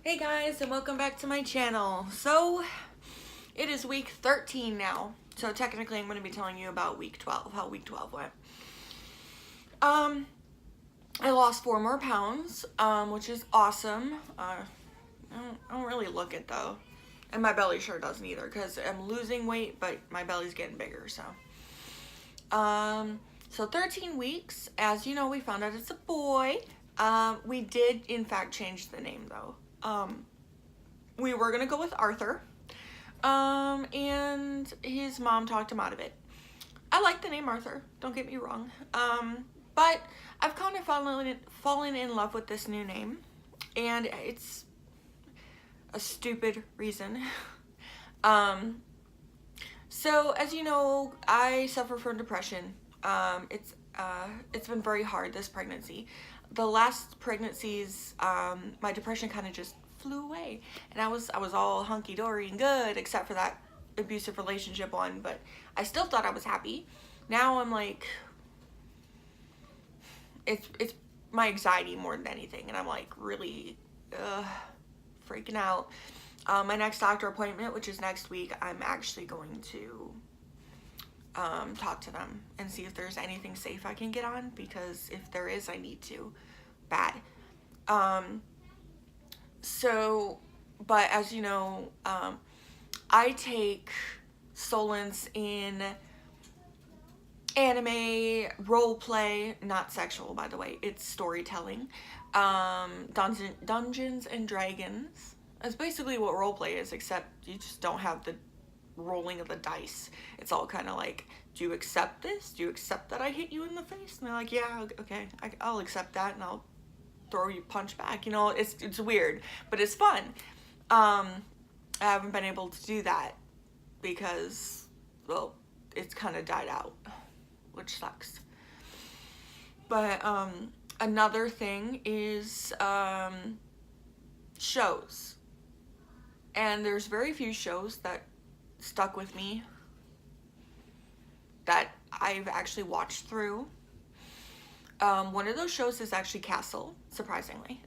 Hey guys, and welcome back to my channel. So, it is week 13 now. So technically I'm going to be telling you about week 12, how week 12 went. I lost 4 more pounds, which is awesome. I don't really look it though. And my belly sure doesn't either, because I'm losing weight, but my belly's getting bigger, so. So 13 weeks. As you know, we found out it's a boy. We did, in fact, change the name though. We were gonna go with Arthur, and his mom talked him out of it. I like the name Arthur, don't get me wrong, but I've kind of fallen in love with this new name, and it's a stupid reason. So as you know, I suffer from depression. It's been very hard this pregnancy. The last pregnancies, my depression kind of just flew away, and I was all hunky dory and good, except for that abusive relationship one. But I still thought I was happy. Now I'm like, it's my anxiety more than anything, and I'm like really freaking out. My next doctor appointment, which is next week, I'm actually going to talk to them and see if there's anything safe I can get on, because if there is, I need to bad. So, but as you know, I take solace in anime, role play, not sexual by the way, it's storytelling, Dungeons and Dragons. That's basically what role play is, except you just don't have the rolling of the dice. It's all kind of like, do you accept this? Do you accept that I hit you in the face? And they're like, yeah, okay, I'll accept that, and I'll throw you punch back. You know, it's weird, but it's fun. I haven't been able to do that because, well, it's kind of died out, which sucks. But another thing is shows. And there's very few shows that stuck with me that I've actually watched through. One of those shows is actually Castle, surprisingly.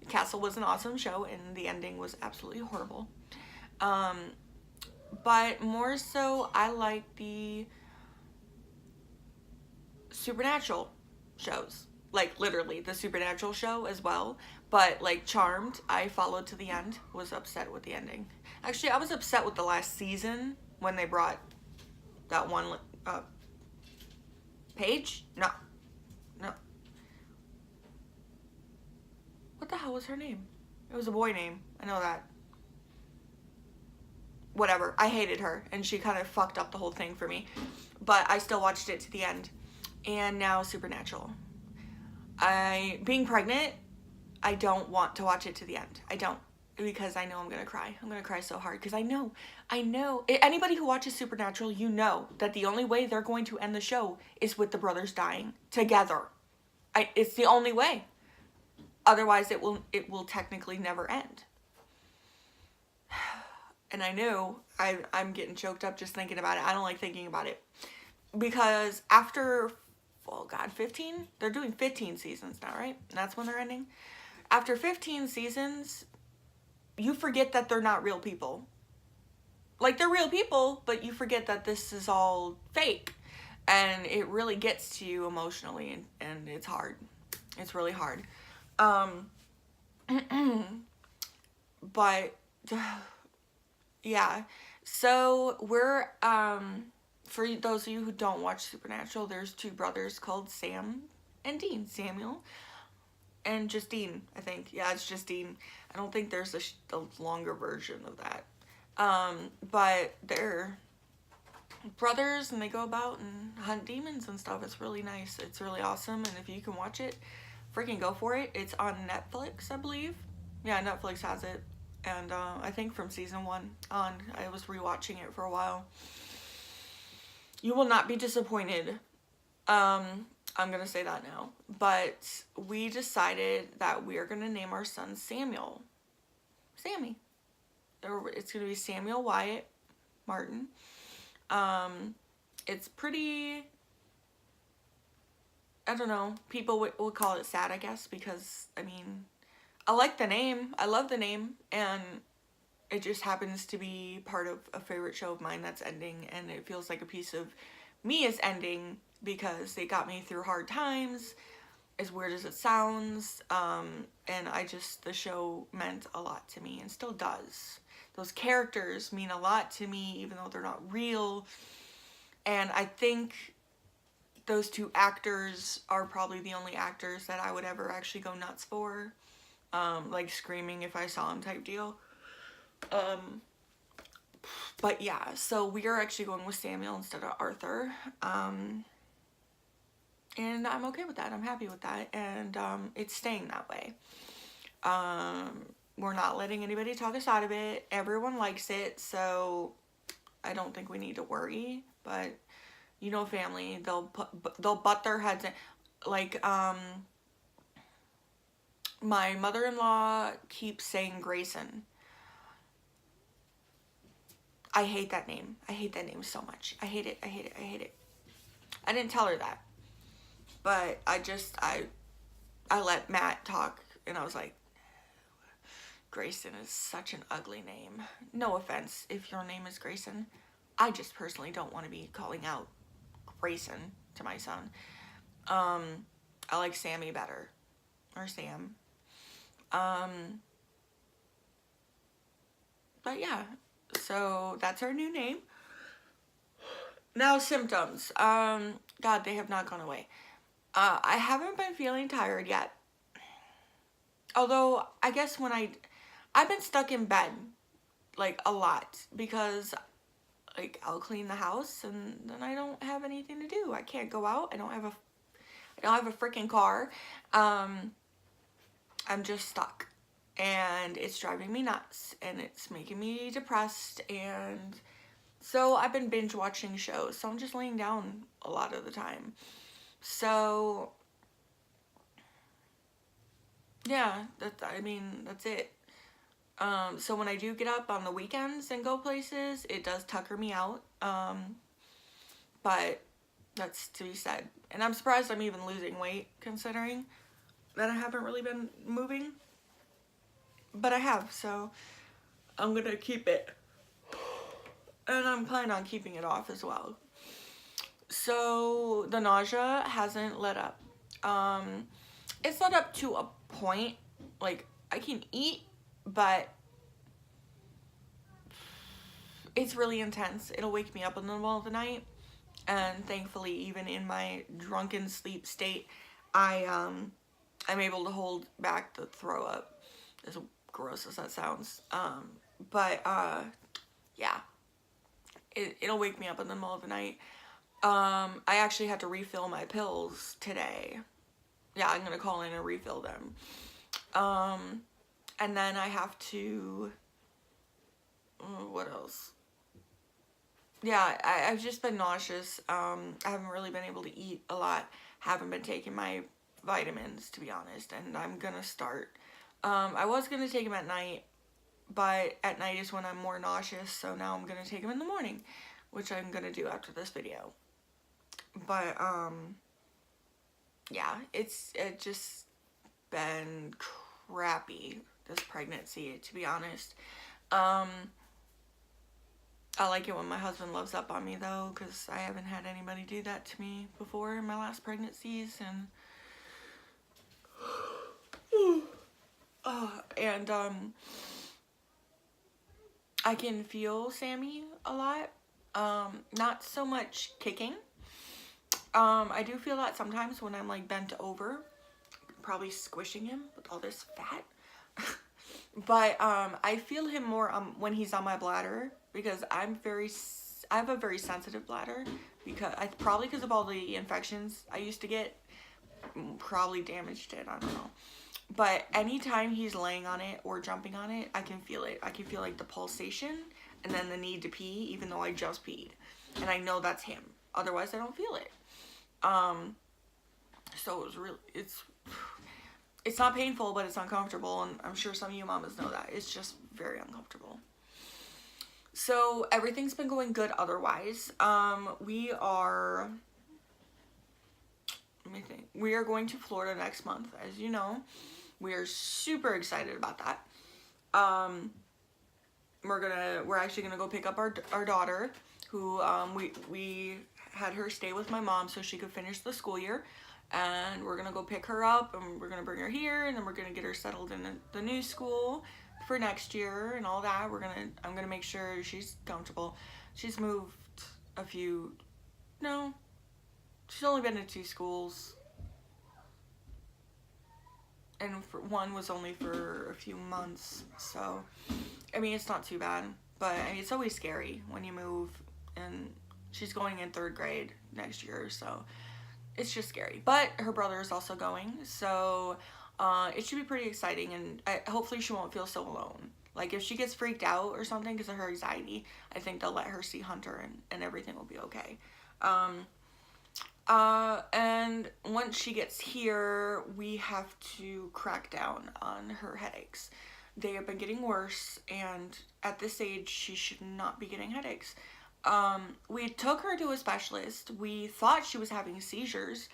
Castle was an awesome show, and the ending was absolutely horrible. But more so, I like the supernatural shows. Like, literally, the supernatural show as well. But, like, Charmed, I followed to the end, was upset with the ending. Actually, I was upset with the last season when they brought that one, Paige? No. What the hell was her name? It was a boy name. I know that. Whatever. I hated her, and she kind of fucked up the whole thing for me. But I still watched it to the end. And now Supernatural. Being pregnant, I don't want to watch it to the end. I don't. Because I know I'm gonna cry. I'm gonna cry so hard. Because I know. Anybody who watches Supernatural, you know that the only way they're going to end the show is with the brothers dying together. It's the only way. Otherwise, it will technically never end. And I know I'm getting choked up just thinking about it. I don't like thinking about it. Because after, oh God, 15? They're doing 15 seasons now, right? And that's when they're ending. After 15 seasons, you forget that they're not real people. Like, they're real people, but you forget that this is all fake. And it really gets to you emotionally, and it's hard. It's really hard. But yeah, so we're for those of you who don't watch Supernatural, there's 2 brothers called Sam and Dean. Samuel and just Dean, I think. Yeah, it's just Dean. I don't think there's a longer version of that. But they're brothers, and they go about and hunt demons and stuff. It's really nice. It's really awesome, and if you can watch it, freaking go for it. It's on Netflix, I believe. Yeah, Netflix has it. And I think from season 1 on, I was rewatching it for a while. You will not be disappointed. I'm gonna say that now. But we decided that we are gonna name our son Samuel. Sammy. It's gonna be Samuel Wyatt Martin. It's pretty, I don't know, people would call it sad, I guess, because, I mean, I like the name. I love the name, and it just happens to be part of a favorite show of mine that's ending, and it feels like a piece of me is ending because they got me through hard times, as weird as it sounds. And the show meant a lot to me and still does. Those characters mean a lot to me, even though they're not real. And I think those two actors are probably the only actors that I would ever actually go nuts for. Like screaming if I saw him type deal. But yeah, so we are actually going with Samuel instead of Arthur. And I'm okay with that. I'm happy with that. And it's staying that way. We're not letting anybody talk us out of it. Everyone likes it, so I don't think we need to worry. But you know, family, they'll butt their heads in. Like, my mother-in-law keeps saying Grayson. I hate that name. I hate that name so much. I hate it. I hate it. I hate it. I didn't tell her that, but I let Matt talk, and I was like, Grayson is such an ugly name. No offense if your name is Grayson. I just personally don't want to be calling out Grayson to my son. I like Sammy better, or Sam. But yeah, so that's our new name. Now symptoms. God, they have not gone away. I haven't been feeling tired yet. Although, I guess I've been stuck in bed, like, a lot, because, like, I'll clean the house, and then I don't have anything to do. I can't go out. I don't have a freaking car. I'm just stuck, and it's driving me nuts, and it's making me depressed, and so I've been binge watching shows, so I'm just laying down a lot of the time. So yeah, that's it. So when I do get up on the weekends and go places, it does tucker me out. But that's to be said. And I'm surprised I'm even losing weight, considering that I haven't really been moving. But I have, so I'm gonna keep it. And I'm planning on keeping it off as well. So the nausea hasn't let up. It's let up to a point. Like, I can eat, but it's really intense. It'll wake me up in the middle of the night. And thankfully, even in my drunken sleep state, I'm able to hold back the throw up, as gross as that sounds. Yeah, it'll wake me up in the middle of the night. I actually had to refill my pills today. Yeah, I'm gonna call in and refill them. And then I have to, what else? Yeah, I've just been nauseous. I haven't really been able to eat a lot. Haven't been taking my vitamins, to be honest, and I'm gonna start. I was gonna take them at night, but at night is when I'm more nauseous, so now I'm gonna take them in the morning, which I'm gonna do after this video. But, yeah, it's just been crappy, this pregnancy, to be honest. I like it when my husband loves up on me, though, because I haven't had anybody do that to me before in my last pregnancies, and I can feel Sammy a lot. Not so much kicking. I do feel that sometimes when I'm, like, bent over, probably squishing him with all this fat. But I feel him more when he's on my bladder, because I have a very sensitive bladder, probably because of all the infections I used to get. Probably damaged it, I don't know. But anytime he's laying on it or jumping on it, I can feel it. I can feel, like, the pulsation and then the need to pee, even though I just peed. And I know that's him. Otherwise, I don't feel it. So it's not painful, but it's uncomfortable, and I'm sure some of you mamas know that. It's just very uncomfortable. So everything's been going good otherwise. We are going to Florida next month, as you know. we're super excited about that. We're actually gonna go pick up our daughter, who we had her stay with my mom so she could finish the school year, and we're gonna go pick her up, and we're gonna bring her here, and then we're gonna get her settled in the new school for next year and all that. I'm gonna make sure she's comfortable. She's moved no, she's only been to 2 schools, and one was only for a few months, so I mean, it's not too bad, but I mean, it's always scary when you move, and she's going in 3rd grade next year, so it's just scary. But her brother is also going, so it should be pretty exciting, and hopefully she won't feel so alone. Like, if she gets freaked out or something because of her anxiety, I think they'll let her see Hunter, and everything will be okay. And once she gets here, we have to crack down on her headaches. They have been getting worse, and at this age, she should not be getting headaches. We took her to a specialist. We thought she was having seizures.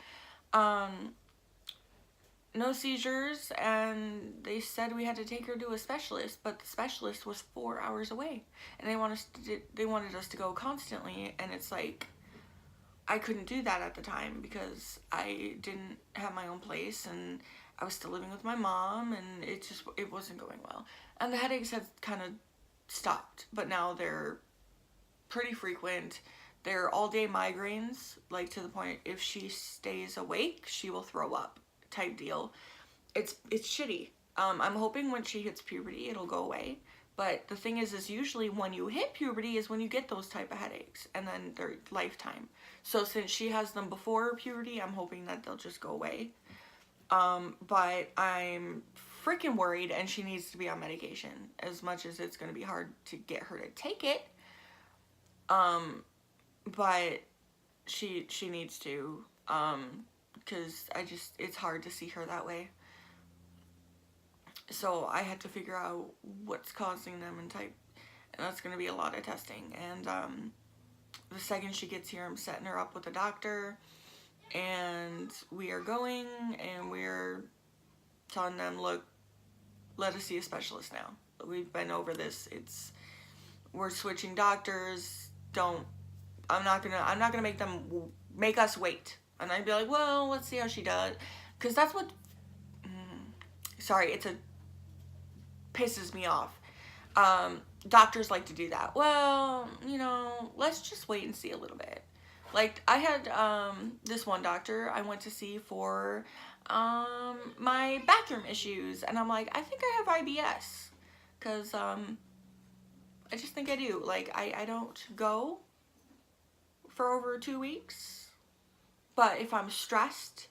No seizures, and they said we had to take her to a specialist, but the specialist was 4 hours away, and they wanted us to go constantly, and it's like, I couldn't do that at the time because I didn't have my own place, and I was still living with my mom, and it wasn't going well. And the headaches had kind of stopped, but now they're pretty frequent. They're all-day migraines, like to the point if she stays awake, she will throw up type deal. It's shitty. I'm hoping when she hits puberty, it'll go away. But the thing is usually when you hit puberty is when you get those type of headaches, and then they're lifetime. So since she has them before puberty, I'm hoping that they'll just go away. But I'm freaking worried, and she needs to be on medication, as much as it's going to be hard to get her to take it. But she needs to, because it's hard to see her that way. So I had to figure out what's causing them and that's going to be a lot of testing. And the second she gets here, I'm setting her up with a doctor, and we are going, and we're telling them, look, let us see a specialist now. We've been over this. We're switching doctors. I'm not gonna make us wait. And I'd be like, well, let's see how she does, because that's what pisses me off. Doctors like to do that. Well, let's just wait and see a little bit. Like, I had this one doctor I went to see for my bathroom issues, and I'm like, I think I have IBS, because I just think I do. Like, I don't go for over 2 weeks, but if I'm stressed,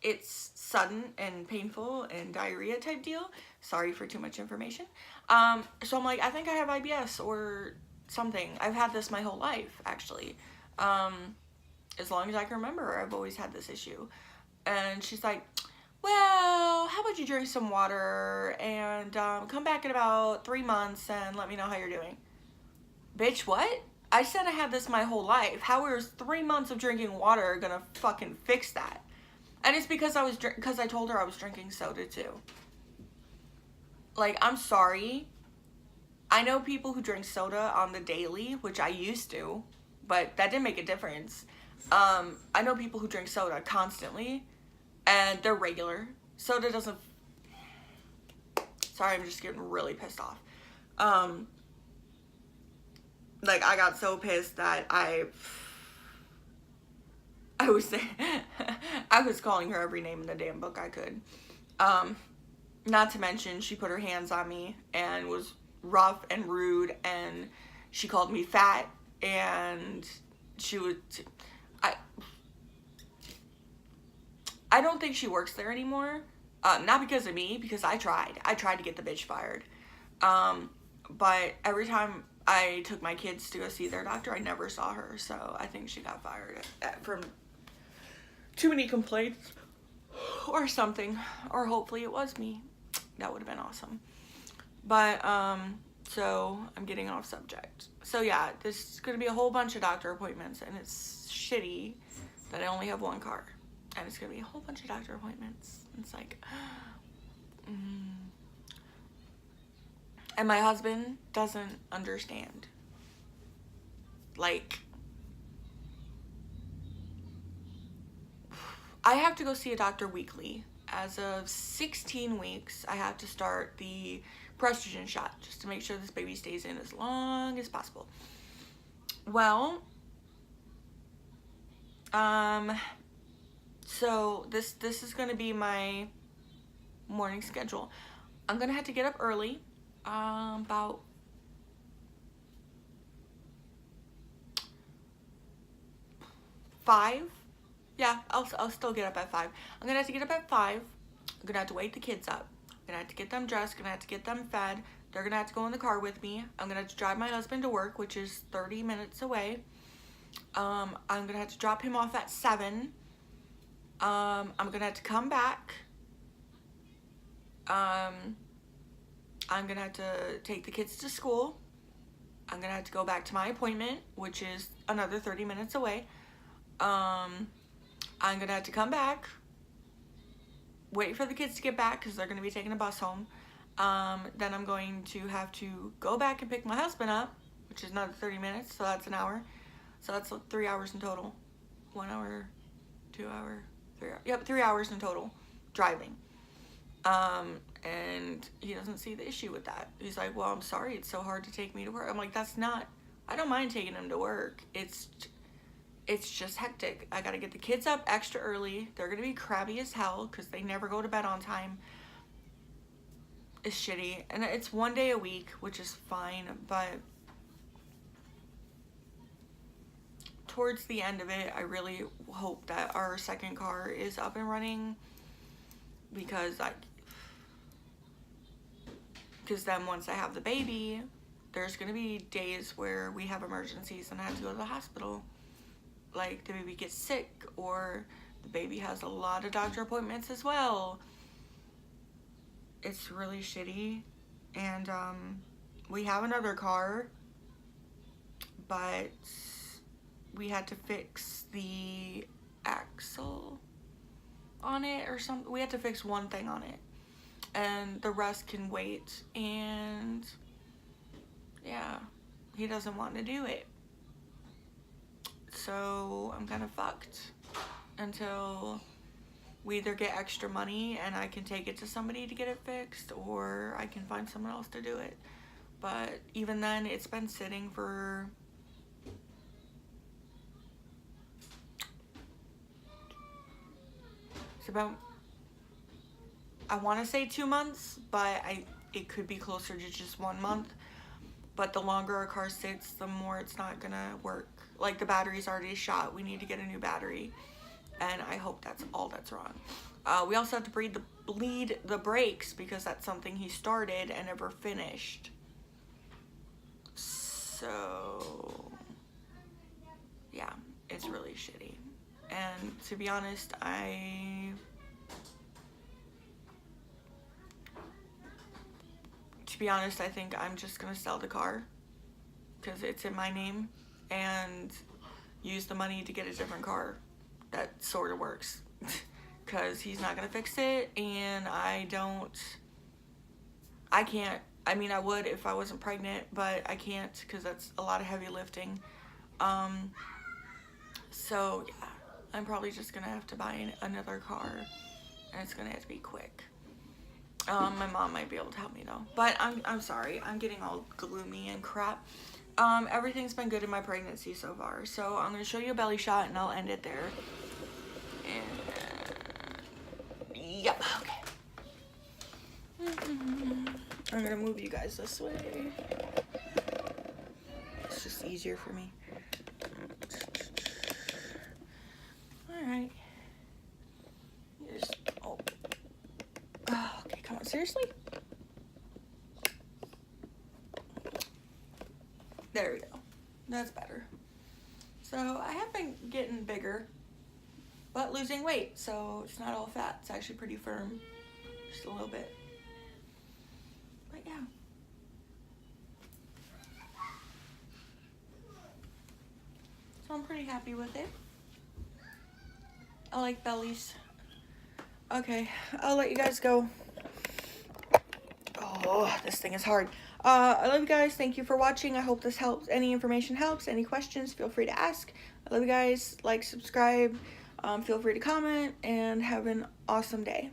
it's sudden and painful and diarrhea type deal. Sorry for too much information. So I'm like, I think I have IBS or something. I've had this my whole life, actually. As long as I can remember, I've always had this issue. And she's like, well, how about you drink some water and come back in about 3 months and let me know how you're doing. Bitch, what? I said I had this my whole life. How is 3 months of drinking water gonna fucking fix that? And it's because I told her I was drinking soda too. Like, I'm sorry. I know people who drink soda on the daily, which I used to, but that didn't make a difference. I know people who drink soda constantly, and they're regular. Soda doesn't... Sorry, I'm just getting really pissed off. Like, I got so pissed that I was calling her every name in the damn book I could. Not to mention, she put her hands on me and was rough and rude, and she called me fat, and she would... I don't think she works there anymore. Not because of me, because I tried. I tried to get the bitch fired. But every time I took my kids to go see their doctor, I never saw her, so I think she got fired from too many complaints or something, or hopefully it was me. That would have been awesome. But so I'm getting off subject. So yeah, there's gonna be a whole bunch of doctor appointments, and it's shitty that I only have one car, and it's gonna be a whole bunch of doctor appointments. It's like, And my husband doesn't understand. Like, I have to go see a doctor weekly. As of 16 weeks, I have to start the Prestigen shot just to make sure this baby stays in as long as possible. Well, so this is gonna be my morning schedule. I'm gonna have to get up early, about 5. Yeah, I'll still get up at 5. I'm gonna have to get up at 5. I'm gonna have to wake the kids up. I'm gonna have to get them dressed. Gonna have to get them fed. They're gonna have to go in the car with me. I'm gonna have to drive my husband to work, which is 30 minutes away. I'm gonna have to drop him off at 7. I'm gonna have to come back. I'm gonna have to take the kids to school. I'm gonna have to go back to my appointment, which is another 30 minutes away. I'm gonna have to come back, wait for the kids to get back because they're gonna be taking a bus home. Then I'm going to have to go back and pick my husband up, which is another 30 minutes, so that's an hour. So that's 3 hours in total. 1 hour, 2 hour, 3 hours. Yep, 3 hours in total driving. And he doesn't see the issue with that. He's like, well, I'm sorry, it's so hard to take me to work. I'm like, I don't mind taking him to work. It's just hectic. I gotta get the kids up extra early. They're gonna be crabby as hell because they never go to bed on time. It's shitty. And it's 1 day a week, which is fine, but towards the end of it, I really hope that our second car is up and running because then once I have the baby, there's gonna be days where we have emergencies and I have to go to the hospital. Like the baby gets sick or the baby has a lot of doctor appointments as well. It's really shitty. And we have another car, but we had to fix the axle on it or something. We had to fix one thing on it and the rest can wait. And yeah, he doesn't want to do it. So I'm kind of fucked until we either get extra money and I can take it to somebody to get it fixed or I can find someone else to do it. But even then, it's been sitting for about, I want to say 2 months, but it could be closer to just 1 month. But the longer our car sits, the more it's not gonna work. Like the battery's already shot. We need to get a new battery, and I hope that's all that's wrong. We also have to bleed the brakes because that's something he started and never finished. So yeah, it's really shitty. And to be honest, I think I'm just gonna sell the car because it's in my name and use the money to get a different car that sort of works because he's not gonna fix it and I can't. I mean, I would if I wasn't pregnant, but I can't because that's a lot of heavy lifting. So yeah, I'm probably just gonna have to buy another car and it's gonna have to be quick. My mom might be able to help me though, but I'm sorry, I'm getting all gloomy and crap. Everything's been good in my pregnancy so far, so I'm gonna show you a belly shot and I'll end it there. And yep, okay. I'm gonna move you guys this way. It's just easier for me. All right. Okay, come on, seriously? There we go. That's better. So I have been getting bigger, but losing weight, so it's not all fat. It's actually pretty firm, just a little bit. But yeah. So I'm pretty happy with it. I like bellies. Okay, I'll let you guys go. Oh, this thing is hard. I love you guys. Thank you for watching. I hope this helps. Any information helps. Any questions, feel free to ask. I love you guys. Like, subscribe. Feel free to comment, and have an awesome day.